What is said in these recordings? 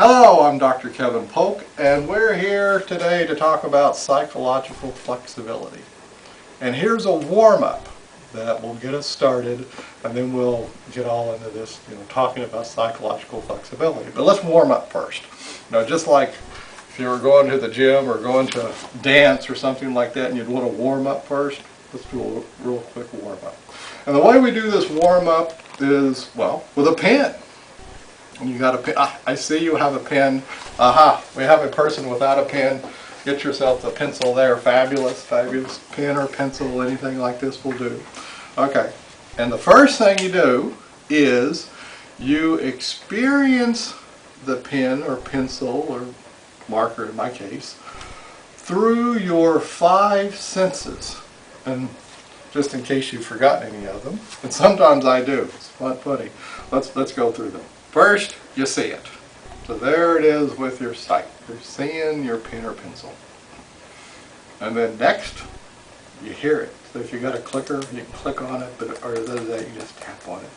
Hello, I'm Dr. Kevin Polk, and we're here today to talk about psychological flexibility. And here's a warm-up that will get us started, and then we'll get all into this, talking about psychological flexibility. But let's warm up first. Just like if you were going to the gym or going to dance or something like that, and you'd want to warm up first, let's do a real quick warm-up. And the way we do this warm-up is, well, with a pen. And you got a pen. I see you have a pen. Aha, we have a person without a pen. Get yourself a pencil there. Fabulous, fabulous pen or pencil, anything like this will do. Okay, and the first thing you do is you experience the pen or pencil or marker in my case through your 5 senses. And just in case you've forgotten any of them, and sometimes I do. It's funny. Let's go through them. First, you see it. So there it is with your sight. You're seeing your pen or pencil. And then next, you hear it. So if you got a clicker, you can click on it, or other than that, you just tap on it.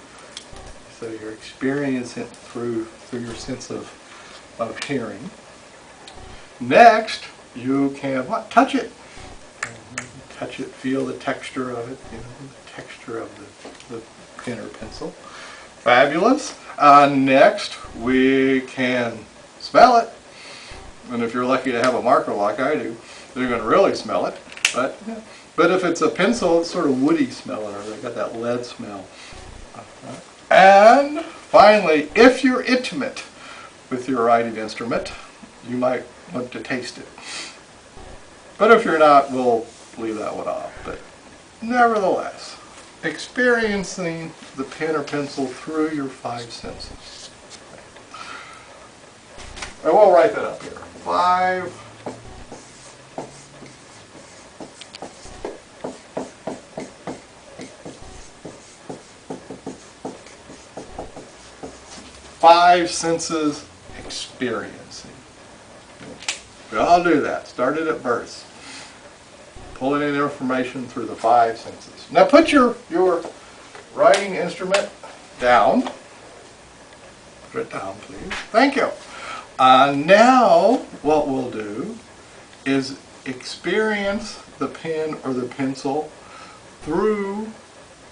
So you're experiencing it through your sense of hearing. Next, you can touch it. Touch it, feel the texture of it, the texture of the pen or pencil. Fabulous. Next, we can smell it. And if you're lucky to have a marker like I do, you're going to really smell it. But if it's a pencil, it's sort of woody smelling, or they got that lead smell. And finally, if you're intimate with your writing instrument, you might want to taste it. But if you're not, we'll leave that one off. But nevertheless, experiencing the pen or pencil through your 5 senses. And we'll write that up here. 5 senses experiencing. We all do that. Started at birth. Pulling in information through the 5 senses. Now put your writing instrument down. Put it down, please. Thank you. Now what we'll do is experience the pen or the pencil through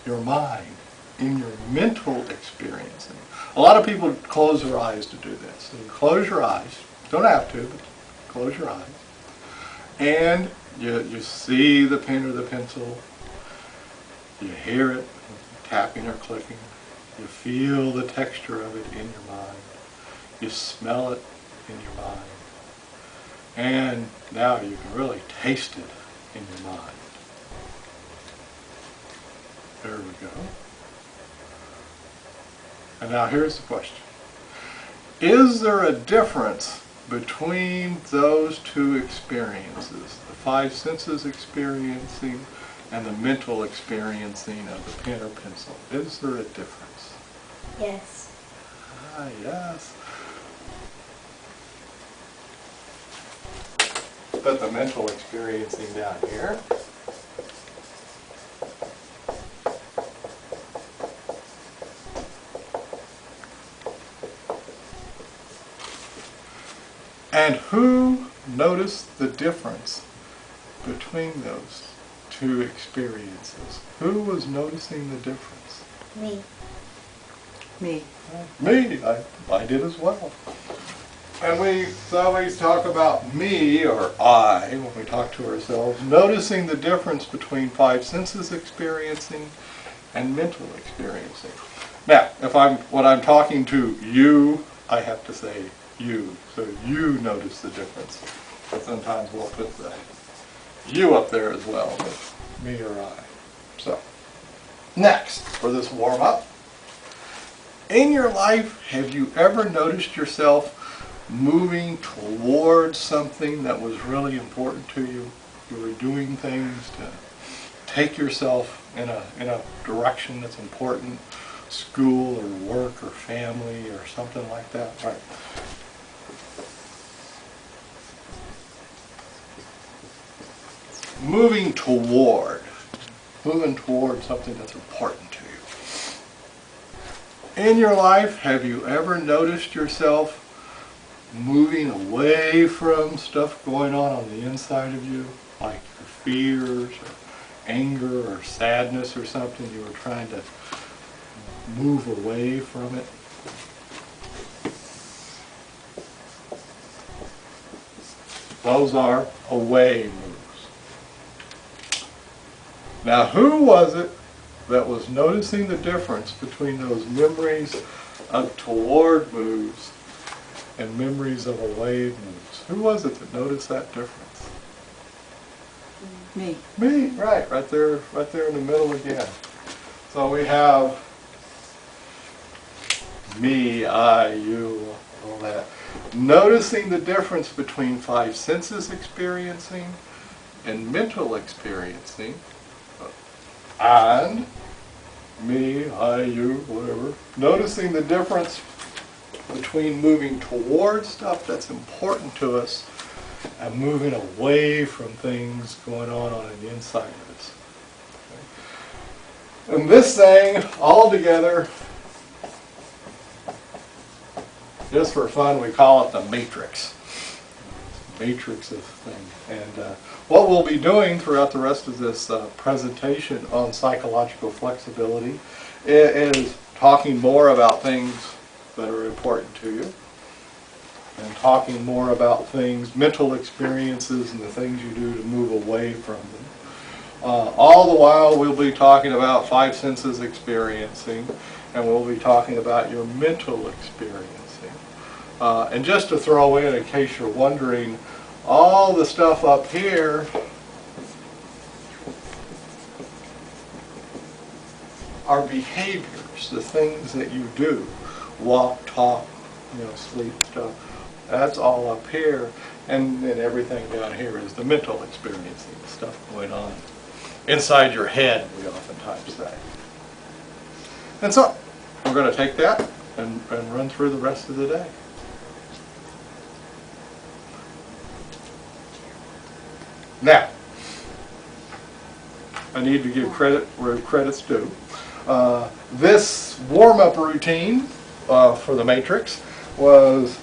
your mind, in your mental experiencing. A lot of people close their eyes to do this. So you close your eyes. Don't have to, but close your eyes. And you see the pen or the pencil, you hear it, tapping or clicking, you feel the texture of it in your mind, you smell it in your mind, and now you can really taste it in your mind. There we go. And now here's the question. Is there a difference between those two experiences, the 5 senses experiencing and the mental experiencing of the pen or pencil? Is there a difference? Yes. Yes. Put the mental experiencing down here. And who noticed the difference between those 2 experiences? Who was noticing the difference? Me. Me. Me. I did as well. And we always talk about me, or I, when we talk to ourselves, noticing the difference between 5 senses experiencing and mental experiencing. Now, when I'm talking to you, I have to say you, so you notice the difference. But sometimes we'll put the you up there as well, with me or I. So, next, for this warm-up, in your life, have you ever noticed yourself moving towards something that was really important to you? You were doing things to take yourself in a direction that's important, school or work or family or something like that. Right. Moving toward something that's important to you. In your life, have you ever noticed yourself moving away from stuff going on the inside of you, like your fears or anger or sadness or something. You were trying to move away from it. Those are away moves. Now, who was it that was noticing the difference between those memories of toward moves and memories of away moves? Who was it that noticed that difference? Me. Me, right there in the middle again. So we have me, I, you, all that. Noticing the difference between five senses experiencing and mental experiencing, and me, I, you, whatever. Noticing the difference between moving towards stuff that's important to us and moving away from things going on the inside of us. Okay. And this thing, all together, just for fun, we call it the matrix. Matrix of thing. And what we'll be doing throughout the rest of this presentation on psychological flexibility is talking more about things that are important to you, and talking more about things, mental experiences, and the things you do to move away from them. All the while we'll be talking about five senses experiencing, and we'll be talking about your mental experiencing. And just to throw in case you're wondering, all the stuff up here are behaviors, the things that you do. Walk, talk, sleep, stuff. That's all up here. And then everything down here is the mental experiencing, stuff going on inside your head, we oftentimes say. And so, we're going to take that and run through the rest of the day. Now, I need to give credit where credit's due. This warm-up routine for the matrix was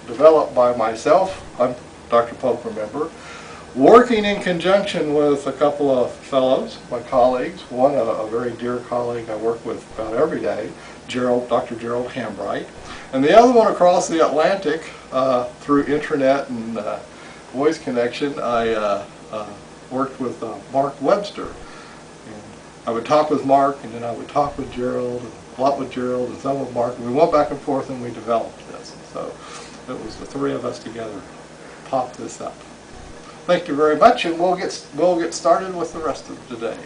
developed by myself. I'm Dr. Polk, remember, working in conjunction with a couple of fellows, my colleagues. One, a very dear colleague I work with about every day, Dr. Gerald Hambright, and the other one across the Atlantic through intranet and voice connection. I worked with Mark Webster. And I would talk with Mark, and then I would talk with Gerald, and a lot with Gerald, and some with Mark. And we went back and forth, and we developed this. And so it was the three of us together popped this up. Thank you very much, and we'll get started with the rest of the day.